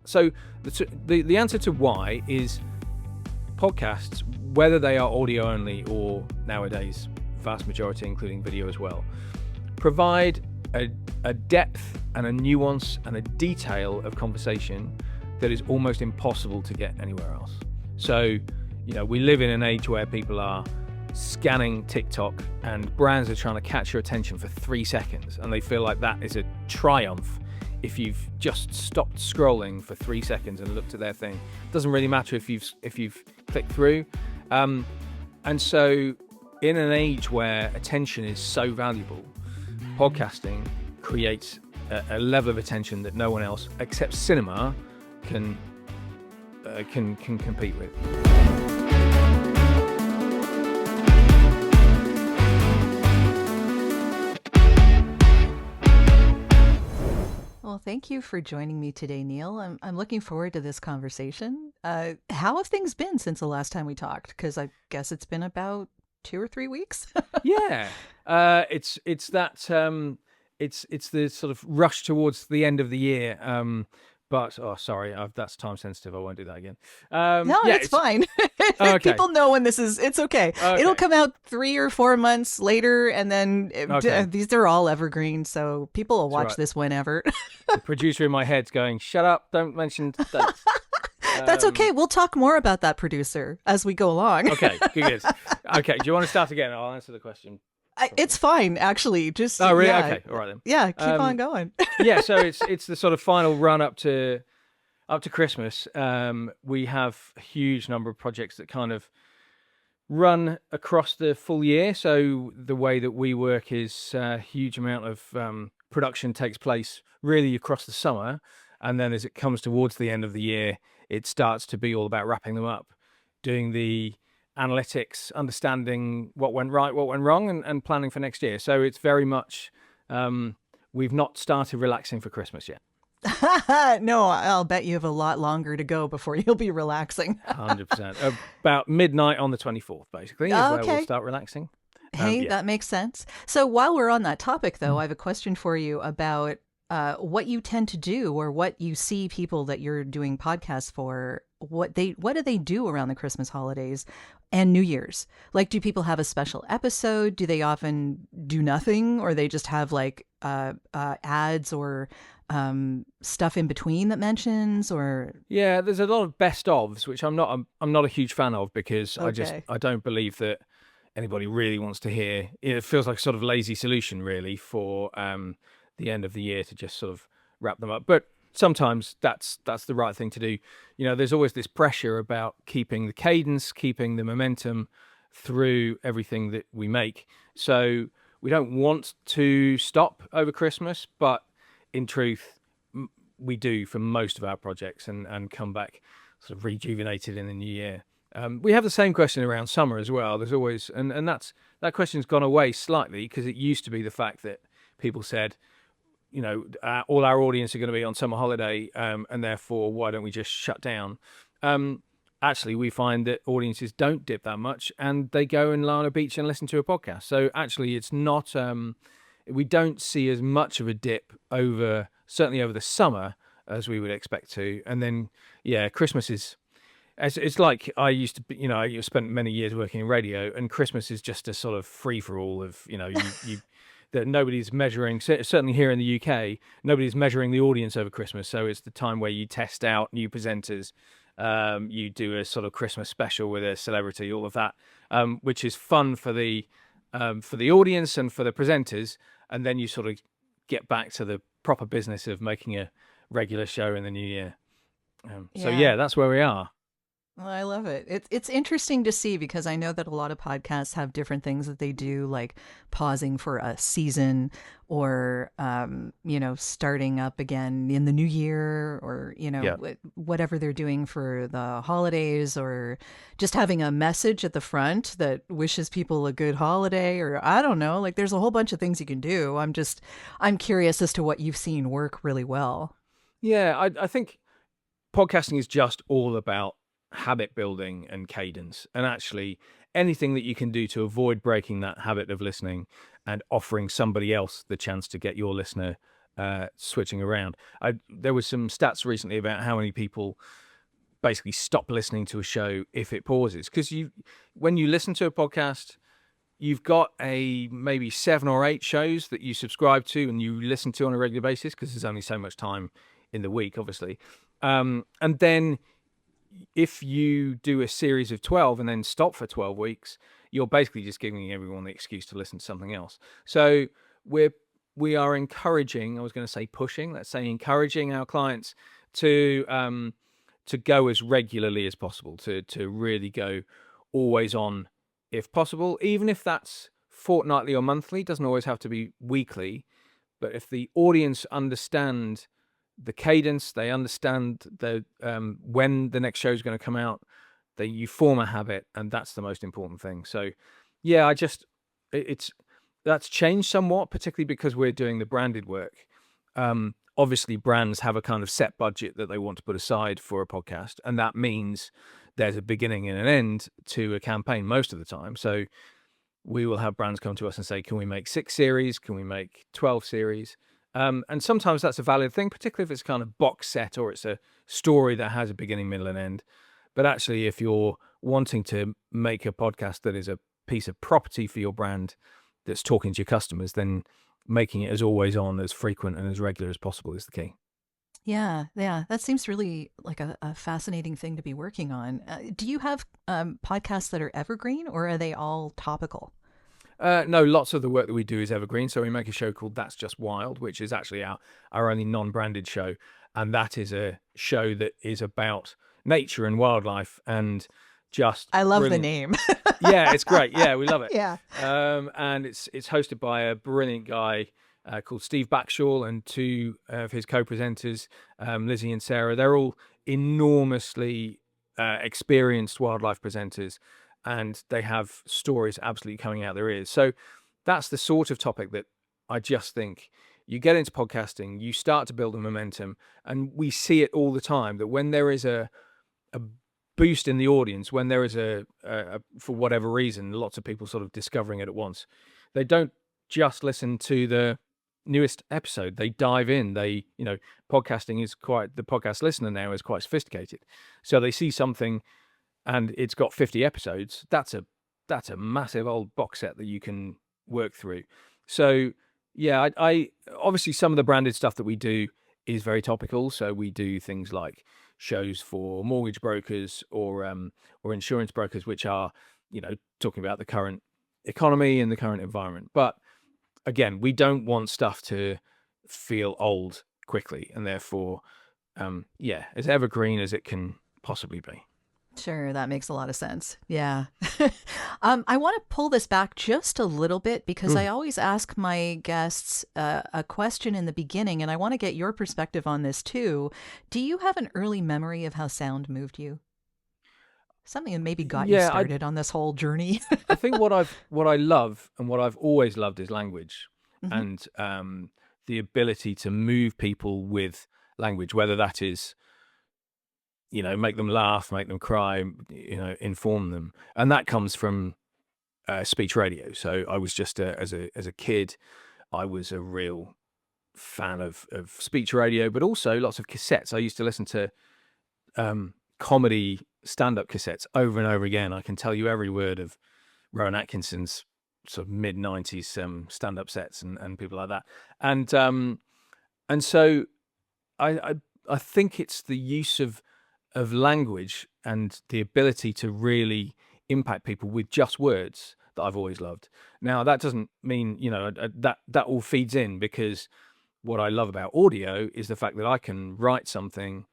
So the answer to why is podcasts, whether they are audio only or nowadays, vast majority including video as well, provide a depth and a nuance and a detail of conversation that is almost impossible to get anywhere else. So, we live in an age where people are scanning TikTok and brands are trying to catch your attention for 3 seconds, and they feel like that is a triumph if you've just stopped scrolling for 3 seconds and looked at their thing. It doesn't really matter if you've clicked through. And so in an age where attention is so valuable, podcasting creates a level of attention that no one else except cinema can compete with. Well, thank you for joining me today, Neil. I'm looking forward to this conversation. How have things been since the last time we talked? Because I guess it's been about 2 or 3 weeks. Yeah, it's the sort of rush towards the end of the year. But sorry, that's time sensitive. I won't do that again. No, it's fine. Okay. People know when this is. It's okay. It'll come out 3 or 4 months later, and then these are all evergreen, so people will watch this whenever. The producer in my head's going, "Shut up! Don't mention that." That's okay. We'll talk more about that producer as we go along. Okay, good. Okay, do you want to start again? I'll answer the question. It's fine, actually. Just really? Yeah. Okay, all right then. Yeah, keep on going. Yeah, so it's the sort of final run up to Christmas. We have a huge number of projects that kind of run across the full year. So the way that we work is a huge amount of production takes place really across the summer, and then as it comes towards the end of the year, it starts to be all about wrapping them up, doing the analytics, understanding what went right, what went wrong, and planning for next year. So it's very much, we've not started relaxing for Christmas yet. No, I'll bet you have a lot longer to go before you'll be relaxing. 100%. About midnight on the 24th, basically, is where we'll start relaxing. Hey, that makes sense. So while we're on that topic, though, I have a question for you about what you tend to do, or what you see people that you're doing podcasts for, what do they do around the Christmas holidays and New Year's? Like, do people have a special episode? Do they often do nothing, or they just have like ads or stuff in between that mentions? Or there's a lot of best ofs, which I'm not a huge fan of, because I don't believe that anybody really wants to hear. It feels like a sort of lazy solution, really, for the end of the year to just sort of wrap them up. But sometimes that's the right thing to do. There's always this pressure about keeping the cadence, keeping the momentum through everything that we make. So we don't want to stop over Christmas, but in truth, we do for most of our projects, and come back sort of rejuvenated in the new year. We have the same question around summer as well. There's always, and that question's gone away slightly, because it used to be the fact that people said, all our audience are going to be on summer holiday, and therefore, why don't we just shut down? Actually, we find that audiences don't dip that much, and they go and lie on a beach and listen to a podcast. So actually, it's not, we don't see as much of a dip certainly over the summer as we would expect to. And then, Christmas is, it's like I used to be, I spent many years working in radio, and Christmas is just a sort of free-for-all of, you that nobody's measuring, certainly here in the UK, nobody's measuring the audience over Christmas. So it's the time where you test out new presenters, you do a sort of Christmas special with a celebrity, all of that, which is fun for the audience and for the presenters. And then you sort of get back to the proper business of making a regular show in the new year. So that's where we are. Well, I love it. It's interesting to see, because I know that a lot of podcasts have different things that they do, like pausing for a season, or starting up again in the new year, or whatever they're doing for the holidays, or just having a message at the front that wishes people a good holiday, or I don't know. Like, there's a whole bunch of things you can do. I'm curious as to what you've seen work really well. Yeah, I think podcasting is just all about habit building and cadence, and actually anything that you can do to avoid breaking that habit of listening and offering somebody else the chance to get your listener switching around. There was some stats recently about how many people basically stop listening to a show if it pauses, because when you listen to a podcast, you've got maybe 7 or 8 shows that you subscribe to and you listen to on a regular basis, because there's only so much time in the week, obviously. And then if you do a series of 12 and then stop for 12 weeks, you're basically just giving everyone the excuse to listen to something else. So we are encouraging, I was going to say pushing, let's say encouraging our clients to go as regularly as possible, to really go always on if possible, even if that's fortnightly or monthly. It doesn't always have to be weekly, but if the audience understand the cadence, they understand the when the next show is going to come out, you form a habit, and that's the most important thing. So yeah, that's changed somewhat, particularly because we're doing the branded work. Obviously brands have a kind of set budget that they want to put aside for a podcast, and that means there's a beginning and an end to a campaign most of the time. So we will have brands come to us and say, can we make 6 series? Can we make 12 series? And sometimes that's a valid thing, particularly if it's kind of box set or it's a story that has a beginning, middle, and end. But actually, if you're wanting to make a podcast that is a piece of property for your brand that's talking to your customers, then making it as always on, as frequent, and as regular as possible is the key. Yeah, yeah, that seems really like a fascinating thing to be working on. Do you have podcasts that are evergreen, or are they all topical? No, lots of the work that we do is evergreen. So we make a show called That's Just Wild, which is actually our only non-branded show. And that is a show that is about nature and wildlife, and just I love the brilliant. name. Yeah, it's great. Yeah, we love it. Yeah. And it's hosted by a brilliant guy called Steve Backshall, and 2 of his co-presenters, Lizzie and Sarah. They're all enormously experienced wildlife presenters, and they have stories absolutely coming out their ears. So that's the sort of topic that I just think you get into podcasting, you start to build a momentum, and we see it all the time that when there is a boost in the audience, when there is for whatever reason, lots of people sort of discovering it at once, they don't just listen to the newest episode, they dive in. The podcast listener now is quite sophisticated, so they see something and it's got 50 episodes. That's a massive old box set that you can work through. So yeah, I obviously some of the branded stuff that we do is very topical. So we do things like shows for mortgage brokers or insurance brokers, which are, talking about the current economy and the current environment. But again, we don't want stuff to feel old quickly, and therefore, as evergreen as it can possibly be. Sure, that makes a lot of sense. Yeah. I want to pull this back just a little bit because I always ask my guests a question in the beginning, and I want to get your perspective on this too. Do you have an early memory of how sound moved you? Something that maybe got you started on this whole journey. I think what I love and what I've always loved is language, Mm-hmm. and the ability to move people with language, whether that is, make them laugh, make them cry, inform them. And that comes from speech radio. So I was just, as a kid, I was a real fan of speech radio, but also lots of cassettes. I used to listen to comedy stand-up cassettes over and over again. I can tell you every word of Rowan Atkinson's sort of mid-90s stand-up sets and people like that. And so I think it's the use of language and the ability to really impact people with just words that I've always loved. Now, that doesn't mean, that all feeds in, because what I love about audio is the fact that I can write something,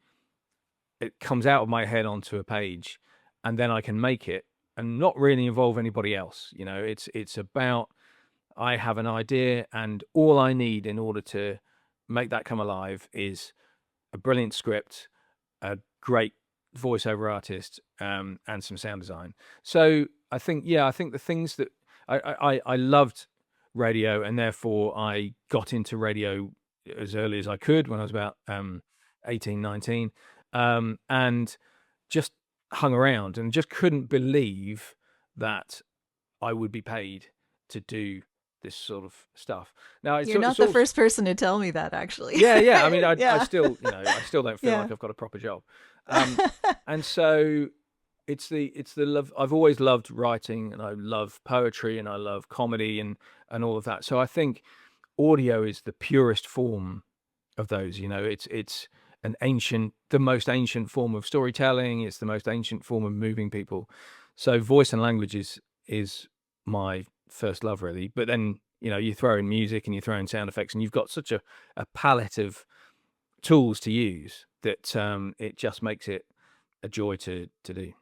it comes out of my head onto a page, and then I can make it and not really involve anybody else. It's about, I have an idea, and all I need in order to make that come alive is a brilliant script, a great voiceover artist, and some sound design. So I think the things that I loved radio, and therefore I got into radio as early as I could when I was about 18, 19, and just hung around and just couldn't believe that I would be paid to do sort of stuff. Now You're not it's the also, first person to tell me that, actually. yeah. I mean, I Yeah. still, I still don't feel Yeah. like I've got a proper job. And so it's the love. I've always loved writing, and I love poetry, and I love comedy, and all of that. So I think audio is the purest form of those. It's the most ancient form of storytelling. It's the most ancient form of moving people. So voice and language is my first love, really. But then you throw in music and you throw in sound effects, and you've got such a palette of tools to use that it just makes it a joy to do.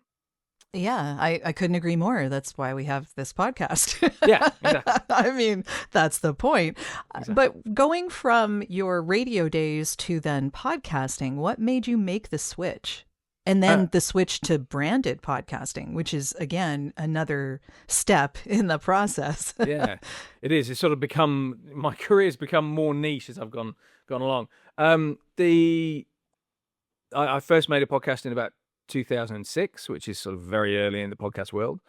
Yeah, I couldn't agree more. That's why we have this podcast. Yeah, exactly. I mean, that's the point. Exactly. But going from your radio days to then podcasting, what made you make the switch? And Uh, then the switch to branded podcasting, which is, again, another step in the process. yeah, it is. It's sort of become my career's become more niche as I've gone along. The I first made a podcast in about 2006, which is sort of very early in the podcast world.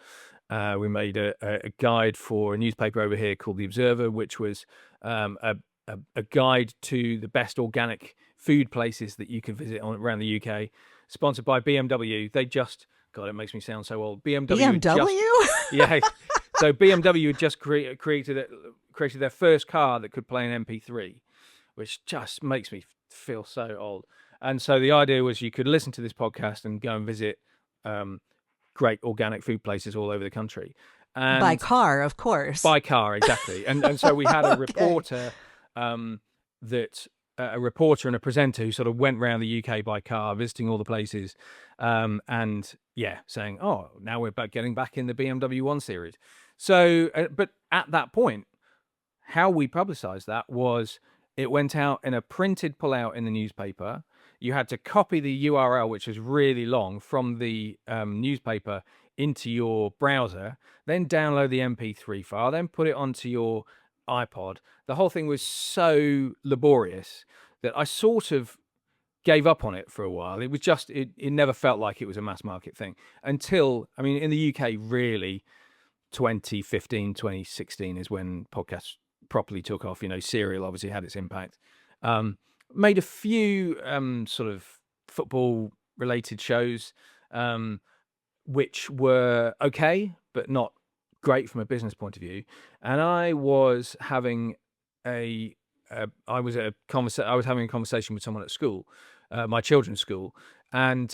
We made a guide for a newspaper over here called The Observer, which was a guide to the best organic food places that you could visit around the UK, sponsored by BMW. God, it makes me sound so old. BMW had just, BMW? yeah. So BMW had just created their first car that could play an MP3, which just makes me feel so old. And so the idea was you could listen to this podcast and go and visit great organic food places all over the country. By And car, of course. by car, exactly. And so we had a Okay. reporter that a reporter and a presenter who sort of went around the UK by car, visiting all the places, and yeah, saying, "Oh, now we're getting back in the BMW One series." So, but at that point, how we publicised that was it went out in a printed pullout in the newspaper. You had to copy the URL, which was really long, from the newspaper into your browser, then download the MP3 file, then put it onto your iPod. The whole thing was so laborious that I sort of gave up on it for a while. It was just, it never felt like it was a mass market thing until, I mean, in the UK, really, 2015, 2016 is when podcasts properly took off. Serial obviously had its impact. Made a few sort of football related shows, which were okay, but not great from a business point of view. And I was having I was having a conversation with someone at school, my children's school, and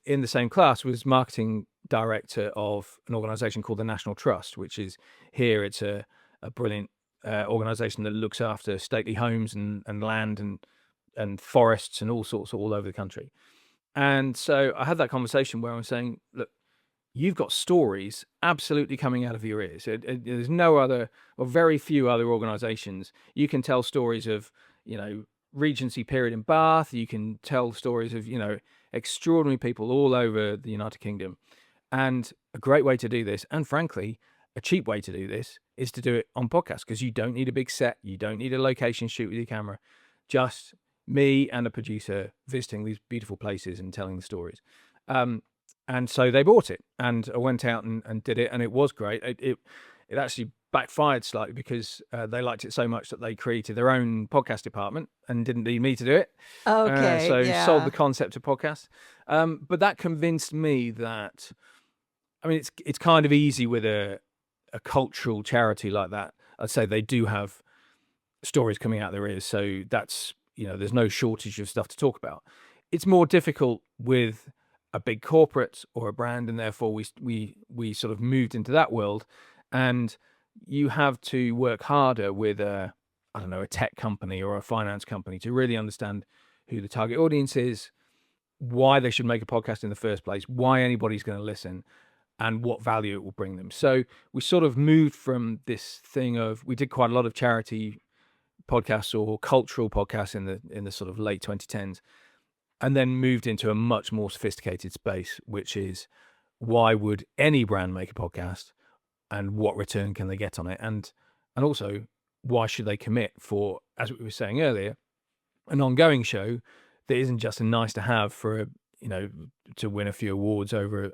in the same class was marketing director of an organization called the National Trust, which is here. It's a brilliant organization that looks after stately homes and land and forests and all sorts all over the country. And so I had that conversation where I was saying, look, you've got stories absolutely coming out of your ears. There's no other, or very few other organisations. You can tell stories of, Regency period in Bath. You can tell stories of, extraordinary people all over the United Kingdom. And a great way to do this, and frankly, a cheap way to do this, is to do it on podcast, because you don't need a big set. You don't need a location shoot with your camera. Just me and a producer visiting these beautiful places and telling the stories. And so they bought it, and I went out and did it, and it was great. It actually backfired slightly because they liked it so much that they created their own podcast department and didn't need me to do it. Okay, So yeah. sold the concept of podcast. But that convinced me that, I mean, it's kind of easy with a cultural charity like that. I'd say they do have stories coming out their ears, so that's, there's no shortage of stuff to talk about. It's more difficult with a big corporate or a brand, and therefore we sort of moved into that world, and you have to work harder with a tech company or a finance company to really understand who the target audience is, why they should make a podcast in the first place, why anybody's going to listen, and what value it will bring them. So we sort of moved from this thing of, we did quite a lot of charity podcasts or cultural podcasts in the sort of late 2010s, and then moved into a much more sophisticated space, which is, why would any brand make a podcast, and what return can they get on it, and also, why should they commit for, as we were saying earlier, an ongoing show that isn't just a nice to have for to win a few awards over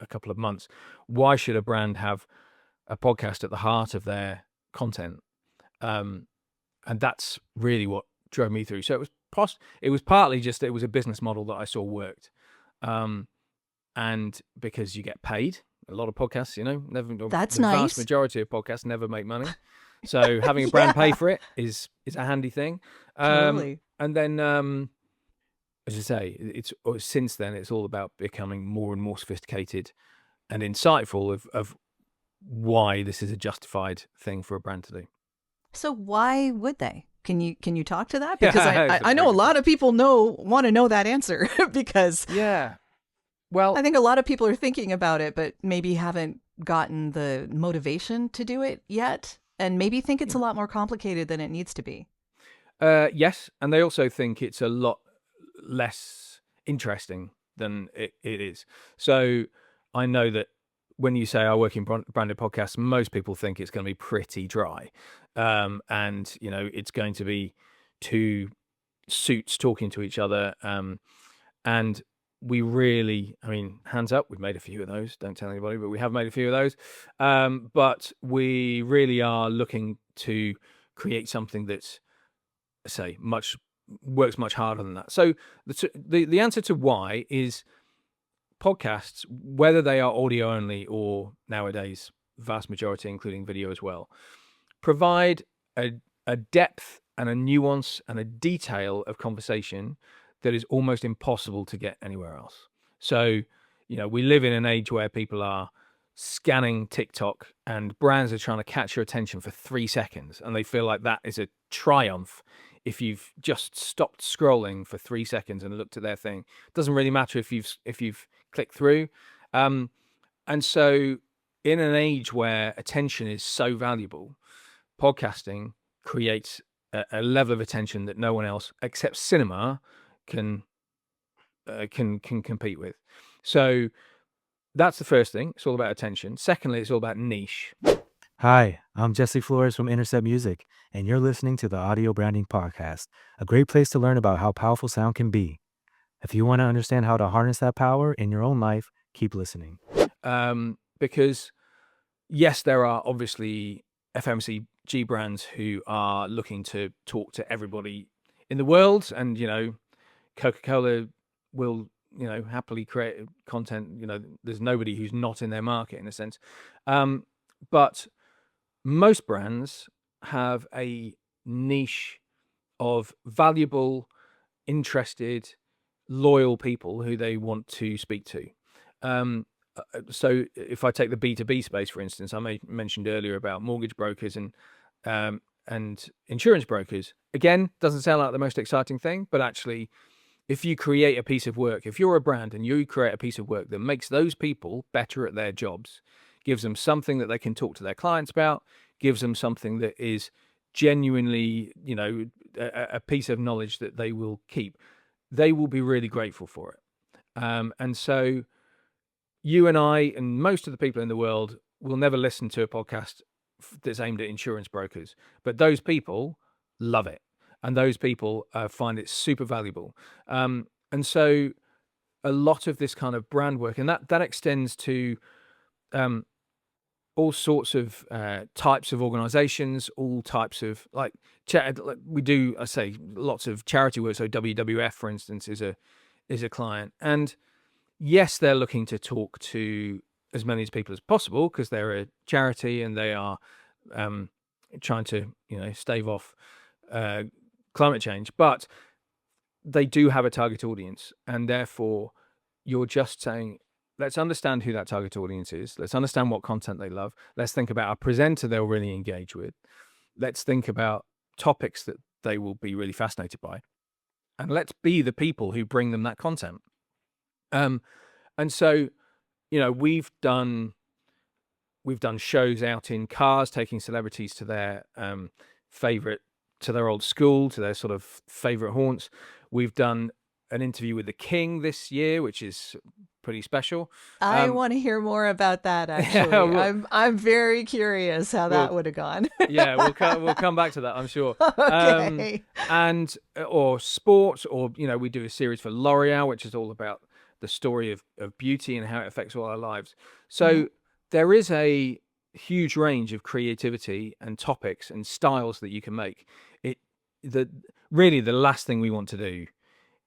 a couple of months. Why should a brand have a podcast at the heart of their content and that's really what drove me through. So it was partly just that it was a business model that I saw worked, and because you get paid. A lot of podcasts, That's the vast nice. majority of podcasts never make money. So having a brand pay Yeah, for it is a handy thing. totally. And then, as I say, since then it's all about becoming more and more sophisticated and insightful of why this is a justified thing for a brand to do. So why would they? Can you talk to that? Because Yeah, it's a I very know a good lot question. of people want to know that answer because Yeah. Well, I think a lot of people are thinking about it, but maybe haven't gotten the motivation to do it yet, and maybe think it's a lot more complicated than it needs to be. yes, and they also think it's a lot less interesting than it is. So I know that when you say I work in branded podcasts, most people think it's going to be pretty dry, and it's going to be two suits talking to each other, and we really, I mean, hands up, we've made a few of those. Don't tell anybody, but we have made a few of those. But we really are looking to create something that's, say, works much harder than that. So the answer to why is podcasts, whether they are audio only or nowadays vast majority including video as well, provide a depth and a nuance and a detail of conversation that is almost impossible to get anywhere else. So, we live in an age where people are scanning TikTok and brands are trying to catch your attention for 3 seconds, and they feel like that is a triumph if you've just stopped scrolling for 3 seconds and looked at their thing. It doesn't really matter if you've clicked through. And so in an age where attention is so valuable, podcasting creates a level of attention that no one else except cinema can compete with. So that's the first thing. It's all about attention. Secondly, it's all about niche. Hi, I'm Jesse Flores from Intercept Music, and you're listening to the Audio Branding Podcast, a great place to learn about how powerful sound can be. If you want to understand how to harness that power in your own life, keep listening. Because yes, there are obviously FMCG brands who are looking to talk to everybody in the world, and Coca-Cola will happily create content. There's nobody who's not in their market in a sense, but most brands have a niche of valuable, interested, loyal people who they want to speak to. So if I take the B2B space, for instance, I mentioned earlier about mortgage brokers and insurance brokers. Again, doesn't sound like the most exciting thing, but actually, if you create a piece of work, if you're a brand and you create a piece of work that makes those people better at their jobs, gives them something that they can talk to their clients about, gives them something that is genuinely, a piece of knowledge that they will keep, they will be really grateful for it. And so you and I and most of the people in the world will never listen to a podcast that's aimed at insurance brokers, but those people love it. And those people find it super valuable. And so a lot of this kind of brand work, and that extends to all sorts of types of organizations, all types of like we do, I say, lots of charity work. So WWF, for instance, is a client. And yes, they're looking to talk to as many people as possible because they're a charity and they are trying to, stave off climate change. But they do have a target audience, and therefore you're just saying, let's understand who that target audience is. Let's understand what content they love. Let's think about a presenter they'll really engage with. Let's think about topics that they will be really fascinated by. And let's be the people who bring them that content. And so, we've done shows out in cars, taking celebrities to their to their old school, to their sort of favorite haunts. We've done an interview with the King this year, which is pretty special. I want to hear more about that. Actually, yeah, I'm very curious how that would have gone. Yeah, we'll come back to that, I'm sure. Okay. Or sports, or we do a series for L'Oreal, which is all about the story of beauty and how it affects all our lives. So there is huge range of creativity and topics and styles that you can make. Really the last thing we want to do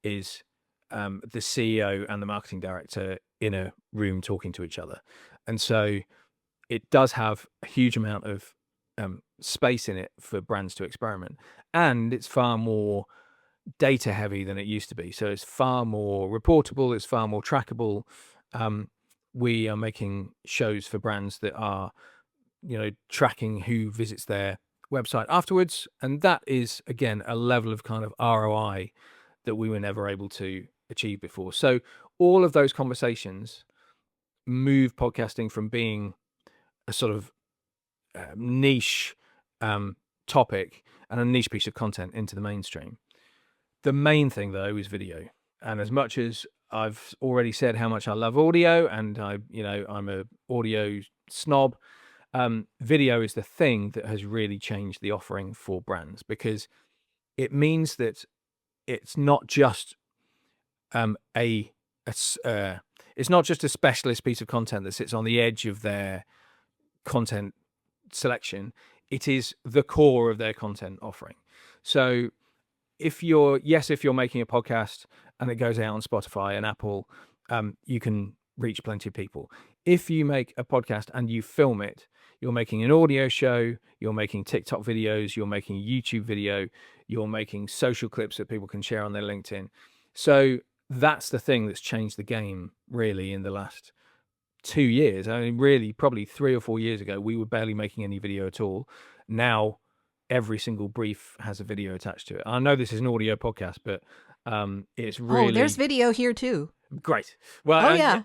is the CEO and the marketing director in a room talking to each other. And so it does have a huge amount of space in it for brands to experiment. And it's far more data heavy than it used to be. So it's far more reportable, it's far more trackable. We are making shows for brands that are, tracking who visits their website afterwards. And that is, again, a level of kind of ROI that we were never able to achieve before. So all of those conversations move podcasting from being a sort of niche topic and a niche piece of content into the mainstream. The main thing, though, is video. And as much as I've already said how much I love audio, and I'm a audio snob, video is the thing that has really changed the offering for brands, because it means that it's not just it's not just a specialist piece of content that sits on the edge of their content selection. It is the core of their content offering. So if you're making a podcast and it goes out on Spotify and Apple, you can reach plenty of people. If you make a podcast and you film it, you're making an audio show, you're making TikTok videos, you're making a YouTube video, you're making social clips that people can share on their LinkedIn. So that's the thing that's changed the game really in the last 2 years. I mean, really, probably 3 or 4 years ago, we were barely making any video at all. Now, every single brief has a video attached to it. I know this is an audio podcast, but it's really... Oh, there's video here too. Great. Well,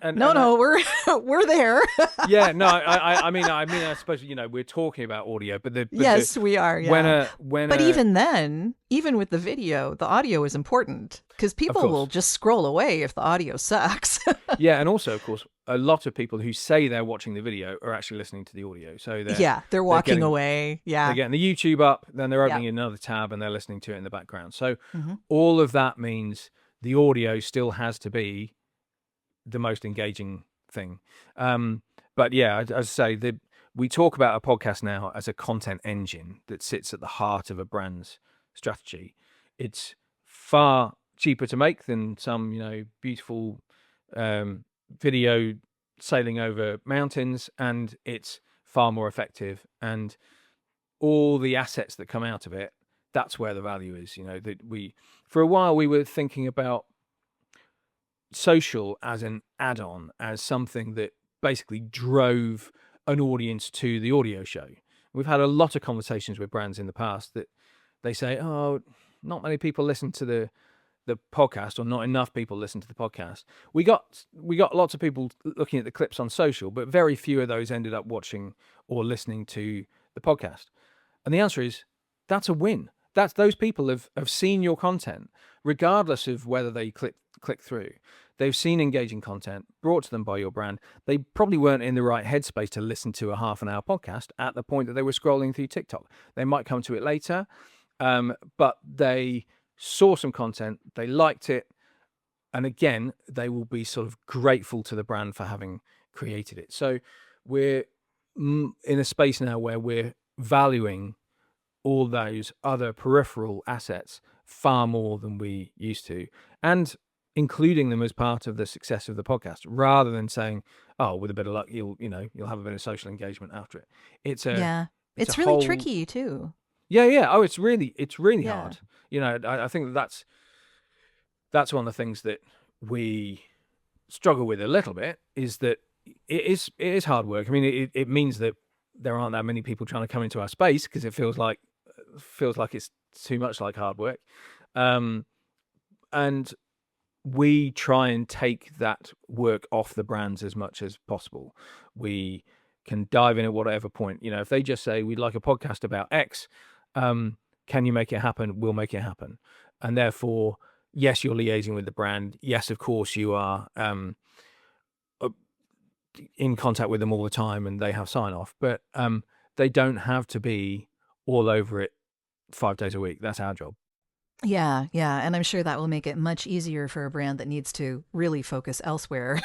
we're there. Yeah, no, I mean, I suppose we're talking about audio, but yes, we are. Yeah. But even then, even with the video, the audio is important, because people will just scroll away if the audio sucks. Yeah, and also, of course, a lot of people who say they're watching the video are actually listening to the audio. So they're walking away. Yeah, they're getting the YouTube up, then they're opening another tab and they're listening to it in the background. So all of that means the audio still has to be the most engaging thing. But yeah, as I say, we talk about a podcast now as a content engine that sits at the heart of a brand's strategy. It's far cheaper to make than some, beautiful video sailing over mountains, and it's far more effective. And all the assets that come out of it, that's where the value is. That for a while we were thinking about social as an add-on, as something that basically drove an audience to the audio show. We've had a lot of conversations with brands in the past that they say, oh, not many people listen to the podcast, or not enough people listen to the podcast. We got lots of people looking at the clips on social, but very few of those ended up watching or listening to the podcast. And the answer is, that's a win. Those people have seen your content, regardless of whether they click through. They've seen engaging content brought to them by your brand. They probably weren't in the right headspace to listen to a half-an-hour podcast at the point that they were scrolling through TikTok. They might come to it later, but they saw some content, they liked it, and again, they will be sort of grateful to the brand for having created it. So we're in a space now where we're valuing all those other peripheral assets far more than we used to, and including them as part of the success of the podcast, rather than saying, oh, with a bit of luck, you'll have a bit of social engagement after it. It's really tricky too. Yeah. Oh, it's really hard. I think that's one of the things that we struggle with a little bit, is that it is hard work. I mean, it means that there aren't that many people trying to come into our space, because it feels like it's too much like hard work. And we try and take that work off the brands as much as possible. We can dive in at whatever point. If they just say, we'd like a podcast about X, can you make it happen? We'll make it happen. And therefore, yes, you're liaising with the brand. Yes, of course, you are in contact with them all the time, and they have sign off, but they don't have to be all over it 5 days a week. That's our job. Yeah, yeah. And I'm sure that will make it much easier for a brand that needs to really focus elsewhere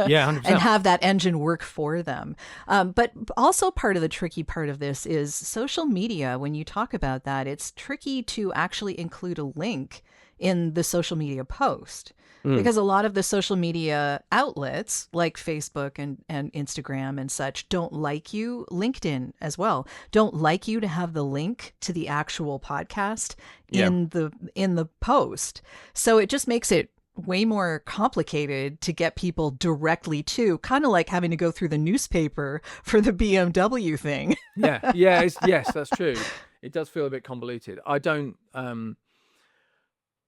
Yeah, and 100%. have that engine work for them. But also, part of the tricky part of this is social media. When you talk about that, it's tricky to actually include a link in the social media post. Mm, Because a lot of the social media outlets like Facebook and Instagram and such don't like you, LinkedIn as well, don't like you to have the link to the actual podcast yeah. in the post. So it just makes it way more complicated to get people directly to, kind of like having to go through the newspaper for the BMW thing. Yeah. Yeah. Yes, that's true. It does feel a bit convoluted. I don't.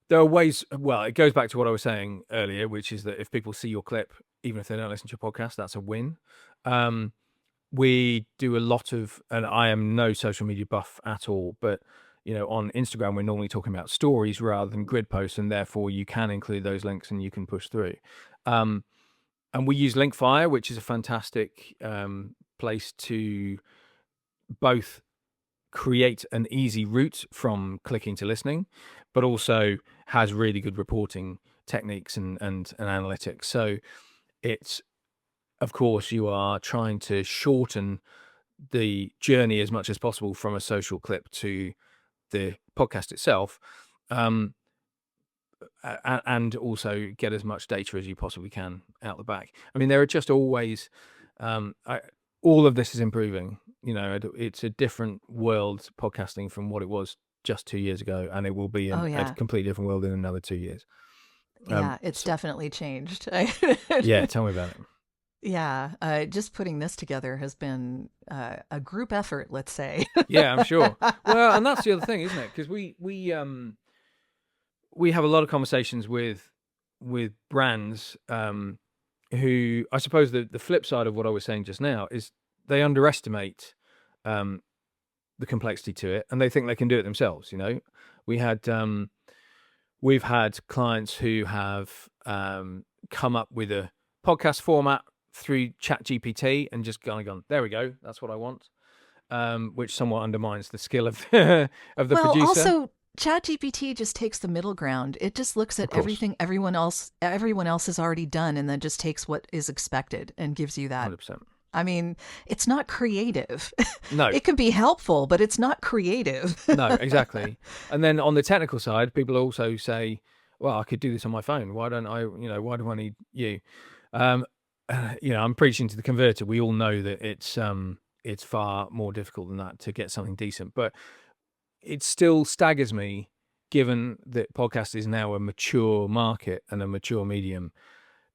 There are ways. Well, it goes back to what I was saying earlier, which is that if people see your clip, even if they don't listen to your podcast, that's a win. Um, we do a lot of, and I am no social media buff at all, but on Instagram, we're normally talking about stories rather than grid posts, and therefore you can include those links and you can push through. And we use Linkfire, which is a fantastic place to both create an easy route from clicking to listening, but also has really good reporting techniques and analytics. So it's, of course, you are trying to shorten the journey as much as possible from a social clip to the podcast itself, um, and also get as much data as you possibly can out the back. I mean, there are just always, all of this is improving. It's a different world, podcasting, from what it was just 2 years ago, and it will be Oh, a yeah. completely different world in another 2 years. Yeah, it's So definitely changed. yeah, tell me about it. Yeah, just putting this together has been a group effort, let's say. Yeah, I'm sure. Well, and that's the other thing, isn't it? Because we have a lot of conversations with brands, who, I suppose, the flip side of what I was saying just now is they underestimate um, the complexity to it, and they think they can do it themselves. We had we've had clients who have come up with a podcast format through ChatGPT and just gone, there we go, that's what I want, which somewhat undermines the skill of of the Well, producer. also ChatGPT just takes the middle ground. It just looks Of at course, everything everyone else has already done and then just takes what is expected and gives you that. 100%. I mean, it's not creative. No, It can be helpful, but it's not creative. no, exactly. And then on the technical side, people also say, well, I could do this on my phone. Why don't I, why do I need you? Um, I'm preaching to the converter. We all know that it's far more difficult than that to get something decent, but it still staggers me, given that podcast is now a mature market and a mature medium,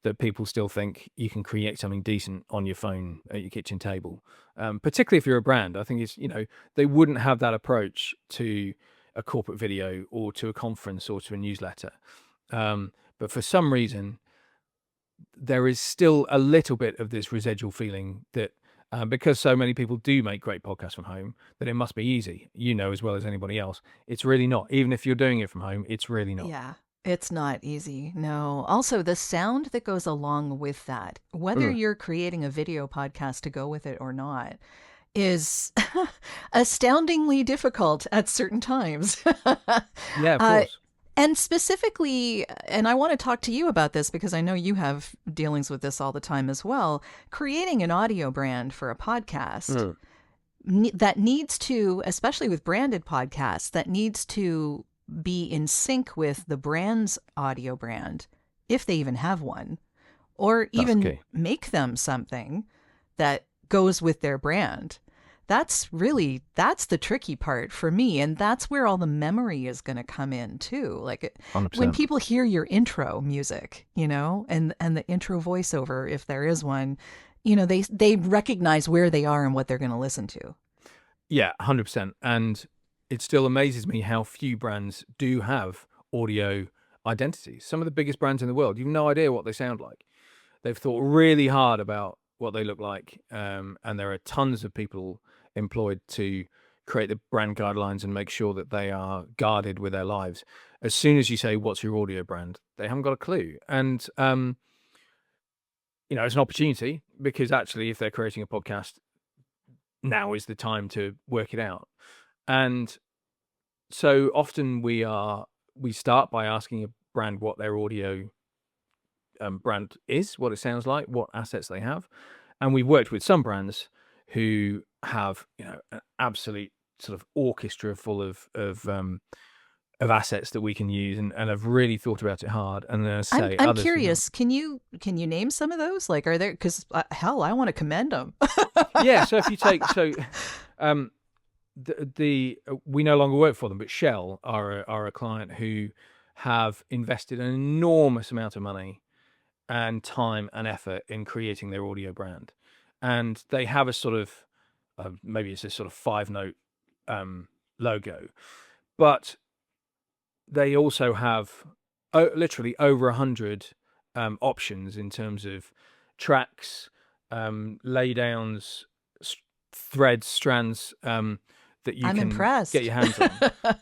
that people still think you can create something decent on your phone at your kitchen table. Particularly if you're a brand, I think they wouldn't have that approach to a corporate video or to a conference or to a newsletter. But for some reason, there is still a little bit of this residual feeling that, because so many people do make great podcasts from home, that it must be easy, as well as anybody else. It's really not. Even if you're doing it from home, it's really not. Yeah, it's not easy. No. Also, the sound that goes along with that, whether Mm. you're creating a video podcast to go with it or not, is astoundingly difficult at certain times. Yeah, of uh, course. and specifically, and I want to talk to you about this because I know you have dealings with this all the time as well, creating an audio brand for a podcast Mm. that needs to, especially with branded podcasts, that needs to be in sync with the brand's audio brand, if they even have one, or That's even key. make them something that goes with their brand. That's the tricky part for me. And that's where all the memory is going to come in too. Like when 100%. people hear your intro music, and the intro voiceover, if there is one, they recognize where they are and what they're going to listen to. Yeah, 100%. And it still amazes me how few brands do have audio identities. Some of the biggest brands in the world, you've no idea what they sound like. They've thought really hard about what they look like, and there are tons of people employed to create the brand guidelines and make sure that they are guarded with their lives. As soon as you say, what's your audio brand, they haven't got a clue. And it's an opportunity, because actually, if they're creating a podcast, now is the time to work it out. And so often we are we start by asking a brand what their audio brand is, what it sounds like, what assets they have. And we've worked with some brands who have, an absolute sort of orchestra full of assets that we can use, and have really thought about it hard. And then I'm curious. Can you name some of those? Like, are there? Because hell, I want to commend them. Yeah. So if you take we no longer work for them, but Shell are a client who have invested an enormous amount of money and time and effort in creating their audio brand, and they have a sort of maybe it's a sort of 5-note logo, but they also have literally over 100 options in terms of tracks, laydowns, threads, strands that you I'm can impressed. get your hands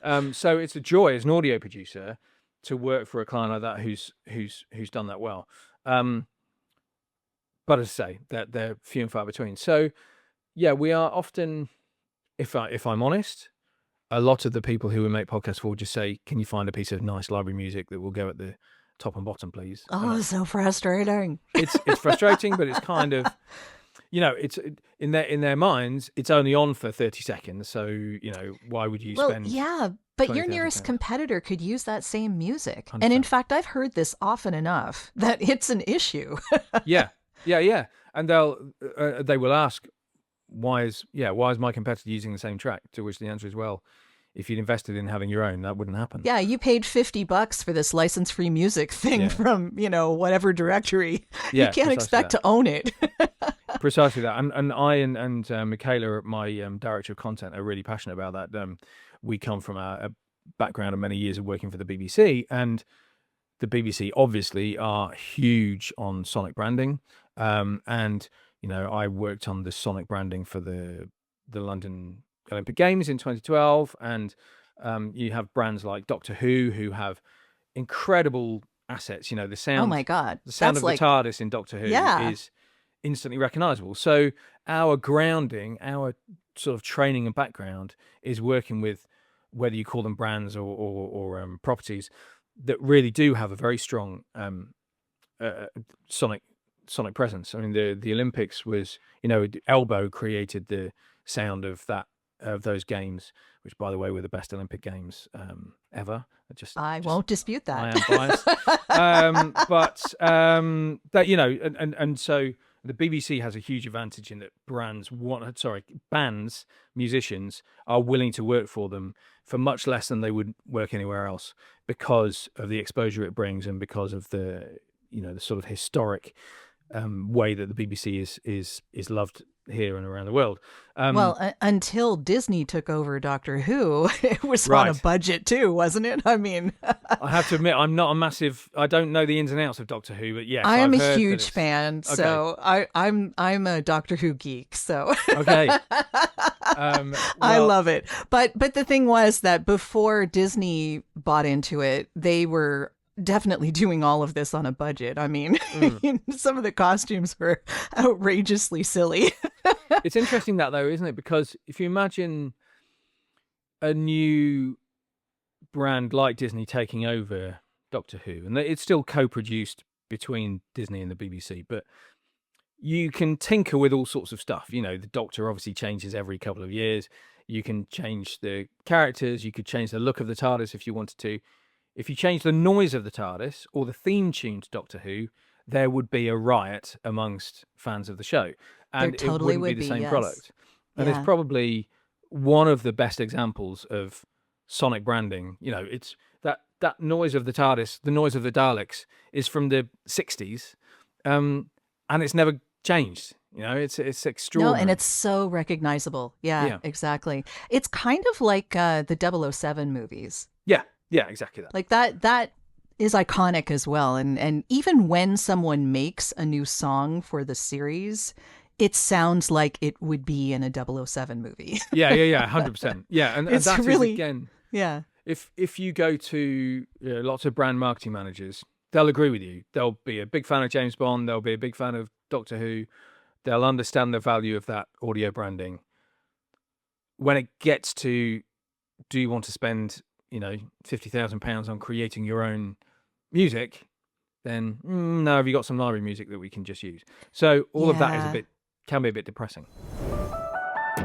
on. So it's a joy as an audio producer to work for a client like that who's done that well. But as I say, that they're few and far between. So yeah, we are often, if I'm honest, a lot of the people who we make podcasts for just say, "Can you find a piece of nice library music that will go at the top and bottom, please?" Oh, so frustrating. It's frustrating, but it's kind of, it's in their minds, it's only on for 30 seconds. So, why would you spend? Yeah, but your nearest competitor could use that same music. 100%. And in fact, I've heard this often enough that it's an issue. Yeah. And they will ask, why is my competitor using the same track? To which the answer is, well, if you'd invested in having your own, that wouldn't happen. Yeah, you paid $50 for this license-free music thing from, whatever directory. Yeah, you can't expect to own it. Precisely that. And I and Michaela, my director of content, are really passionate about that. We come from a background of many years of working for the BBC, and the BBC obviously are huge on sonic branding. And I worked on the sonic branding for the London Olympic Games in 2012, and you have brands like Doctor Who have incredible assets. The sound. Oh my God! The sound of the TARDIS in Doctor Who is instantly recognizable. So our grounding, our sort of training and background is working with, whether you call them brands or properties, that really do have a very strong sonic presence. I mean, the Olympics was, Elbow created the sound of those games, which, by the way, were the best Olympic Games ever. I won't dispute that. I am biased. But that, and so the BBC has a huge advantage in that bands, musicians are willing to work for them for much less than they would work anywhere else, because of the exposure it brings, and because of the the sort of historic way that the BBC is loved here and around the world. Until Disney took over Doctor Who, it was on a budget too, wasn't it? I mean, I have to admit, I don't know the ins and outs of Doctor Who, but yes, I am a huge fan. Okay. So I'm a Doctor Who geek. So okay, I love it. But the thing was that before Disney bought into it, they were definitely doing all of this on a budget. I mean, some of the costumes were outrageously silly. It's interesting that, though, isn't it? Because if you imagine a new brand like Disney taking over Doctor Who, and it's still co-produced between Disney and the BBC, but you can tinker with all sorts of stuff. The Doctor obviously changes every couple of years. You can change the characters. You could change the look of the TARDIS if you wanted to. If you change the noise of the TARDIS or the theme tune to Doctor Who, there would be a riot amongst fans of the show. And there totally it wouldn't be the same yes. product. And it's probably one of the best examples of sonic branding. It's that noise of the TARDIS, the noise of the Daleks, is from the 60s, and it's never changed. It's extraordinary. No, and it's so recognizable. Yeah, exactly. It's kind of like the 007 movies. Yeah, exactly that. Like that is iconic as well. And even when someone makes a new song for the series, it sounds like it would be in a 007 movie. Yeah, 100%. Yeah, and that really, is, again, if you go to lots of brand marketing managers, they'll agree with you. They'll be a big fan of James Bond. They'll be a big fan of Doctor Who. They'll understand the value of that audio branding. When it gets to, do you want to spend £50,000 on creating your own music, then no, have you got some library music that we can just use? So all of that can be a bit depressing.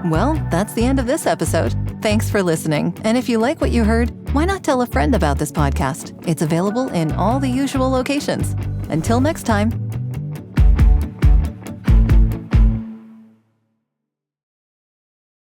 Well, that's the end of this episode. Thanks for listening. And if you like what you heard, why not tell a friend about this podcast? It's available in all the usual locations. Until next time.